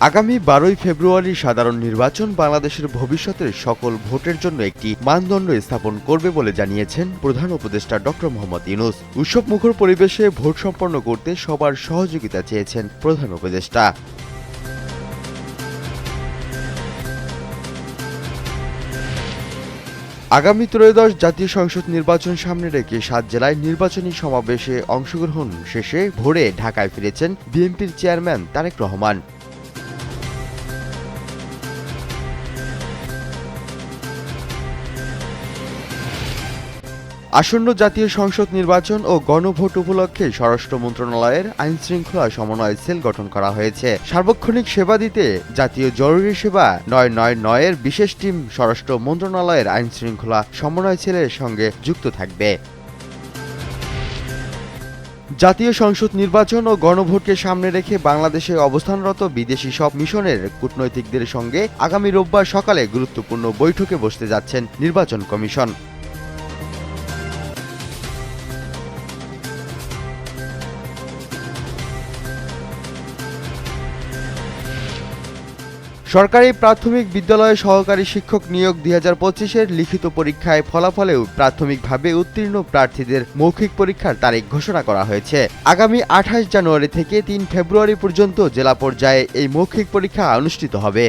আগামী 12ই ফেব্রুয়ারি সাধারণ নির্বাচন বাংলাদেশের ভবিষ্যতের সকল ভোটের জন্য একটি মানদণ্ড স্থাপন করবে বলে জানিয়েছেন প্রধান উপদেষ্টা ডক্টর মোহাম্মদ ইউনূস। উৎসবমুখর পরিবেশে ভোট সম্পন্ন করতে সবার সহযোগিতা চেয়েছেন প্রধান উপদেষ্টা। আগামী ত্রয়োদশ জাতীয় সংসদ নির্বাচন সামনে রেখে 7 জেলায় নির্বাচনী সমাবেশে অংশগ্রহণ শেষে ভোরে ঢাকায় ফিরেছেন বিএনপির চেয়ারম্যান তারেক রহমান। আসন্ন জাতীয় সংসদ নির্বাচন ও গণভোট উপলক্ষে স্বরাষ্ট্র মন্ত্রণালয়ের আইনশৃঙ্খলা সমন্বয় সেল গঠন করা হয়েছে। সার্বক্ষণিক সেবা দিতে জাতীয় জরুরি সেবা 999 এর বিশেষ টিম স্বরাষ্ট্র মন্ত্রণালয়ের আইনশৃঙ্খলা সমন্বয় সেলের সঙ্গে যুক্ত থাকবে। জাতীয় সংসদ নির্বাচন ও গণভোটকে সামনে রেখে বাংলাদেশে অবস্থানরত বিদেশি সব মিশনের কূটনৈতিকদের সঙ্গে আগামী রোববার সকালে গুরুত্বপূর্ণ বৈঠকে বসতে যাচ্ছেন নির্বাচন কমিশন। সরকারি প্রাথমিক বিদ্যালয়ে সহকারী শিক্ষক নিয়োগ 2025-এর লিখিত পরীক্ষায় ফলাফলেও প্রাথমিকভাবে উত্তীর্ণ প্রার্থীদের মৌখিক পরীক্ষার তারিখ ঘোষণা করা হয়েছে। আগামী 28 জানুয়ারি থেকে 3 ফেব্রুয়ারি পর্যন্ত জেলা পর্যায়ে এই মৌখিক পরীক্ষা অনুষ্ঠিত হবে।